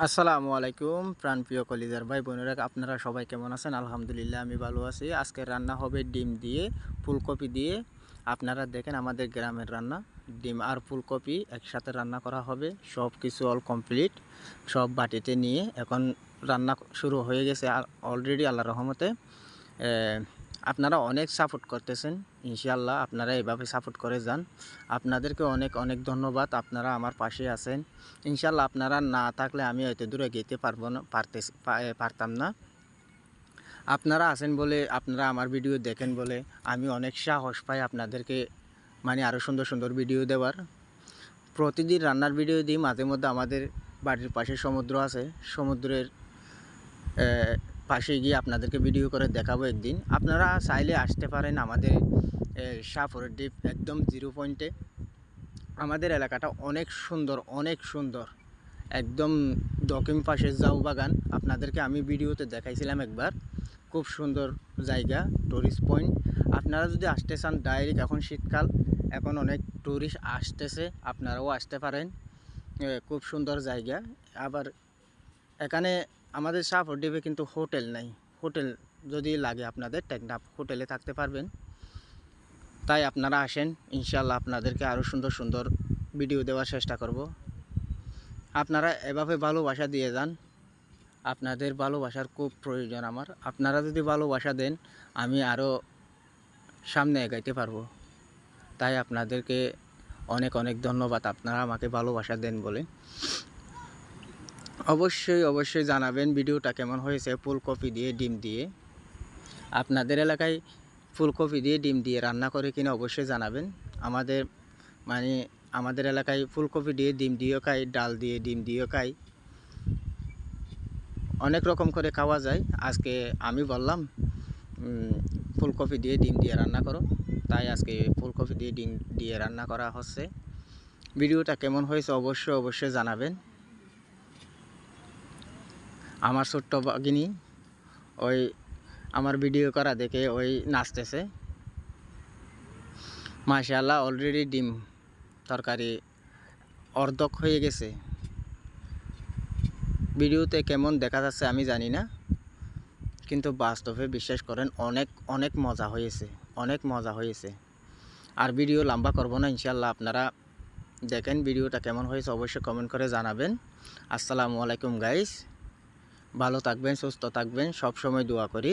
আসসালামু আলাইকুম প্রাণপ্রিয় কলিজার ভাই বোনেরা, আপনারা সবাই কেমন আছেন? আলহামদুলিল্লাহ আমি ভালো আছি। আজকে রান্না হবে ডিম দিয়ে, ফুলকপি দিয়ে। আপনারা দেখেন আমাদের গ্রামের রান্না, ডিম আর ফুলকপি একসাথে রান্না করা হবে। সব কিছু অল কমপ্লিট, সব বাটিতে নিয়ে এখন রান্না শুরু হয়ে গেছে আর অলরেডি আল্লাহর রহমতে। আপনারা অনেক সাপোর্ট করতেছেন, ইনশাআল্লাহ আপনারা এভাবে সাপোর্ট করে যান। আপনাদেরকে অনেক অনেক ধন্যবাদ, আপনারা আমার পাশে আছেন। ইনশাআল্লাহ আপনারা না থাকলে আমি হয়তো দূরে যেতে পারতাম না। আপনারা আছেন বলে, আপনারা আমার ভিডিও দেখেন বলে আমি অনেক সাহস পাই আপনাদেরকে, মানে আরও সুন্দর সুন্দর ভিডিও দেওয়ার। প্রতিদিন রান্নার ভিডিও দিই, মাঝে মধ্যে আমাদের বাড়ির পাশে সমুদ্র আছে, সমুদ্রের পাশে গিয়ে আপনাদেরকে ভিডিও করে দেখাবো একদিন। আপনারা চাইলে আসতে পারেন আমাদের শাহপুরের দ্বীপ, একদম 0 পয়েন্টে। আমাদের এলাকাটা অনেক সুন্দর, অনেক সুন্দর, একদম দক্ষিণ পাশে জাউ বাগান। আপনাদেরকে আমি ভিডিওতে দেখাইছিলাম একবার, খুব সুন্দর জায়গা, টুরিস্ট পয়েন্ট। আপনারা যদি আসতে চান ডাইরেক্ট, এখন শীতকাল, এখন অনেক টুরিস্ট আসতেছে, আপনারাও আসতে পারেন। খুব সুন্দর জায়গা। আবার এখানে আমাদের শাহপুর দ্বীপে কিন্তু হোটেল নাই। হোটেল যদি লাগে আপনাদের, টেকনাফ হোটেলে থাকতে পারবেন। তাই আপনারা আসেন, ইনশাআল্লাহ আপনাদেরকে আরও সুন্দর সুন্দর ভিডিও দেওয়ার চেষ্টা করব। আপনারা এভাবে ভালোবাসা দিয়ে যান, আপনাদের ভালোবাসার খুব প্রয়োজন আমার। আপনারা যদি ভালোবাসা দেন আমি আরও সামনে এগাইতে পারবো। তাই আপনাদেরকে অনেক অনেক ধন্যবাদ, আপনারা আমাকে ভালোবাসা দেন বলে। অবশ্যই অবশ্যই জানাবেন ভিডিওটা কেমন হয়েছে ফুলকপি দিয়ে ডিম দিয়ে। আপনাদের এলাকায় ফুলকপি দিয়ে ডিম দিয়ে রান্না করে কিনা অবশ্যই জানাবেন। আমাদের এলাকায় ফুলকপি দিয়ে ডিম দিয়েও খাই, ডাল দিয়ে ডিম দিয়েও খাই, অনেক রকম করে খাওয়া যায়। আজকে আমি বললাম ফুলকপি দিয়ে ডিম দিয়ে রান্না করো, তাই আজকে ফুলকপি দিয়ে ডিম দিয়ে রান্না করা হচ্ছে। ভিডিওটা কেমন হয়েছে অবশ্যই অবশ্যই জানাবেন। আমার ছোট্ট ভগিনী ওই আমার ভিডিও করা দেখে ওই নাচতেছে। মাশাআল্লাহ, অলরেডি ডিম তরকারি অর্ধেক হয়ে গেছে। ভিডিওতে কেমন দেখা যাচ্ছে আমি জানি না, কিন্তু বাস্তবে বিশ্বাস করেন অনেক অনেক মজা হয়েছে, অনেক মজা হয়েছে। আর ভিডিও লম্বা করব না, ইনশাআল্লাহ আপনারা দেখেন ভিডিওটা কেমন হয়েছে অবশ্যই কমেন্ট করে জানাবেন। আসসালামু আলাইকুম গাইস, ভালো থাকবেন, সুস্থ থাকবেন, সব সময় দোয়া করি।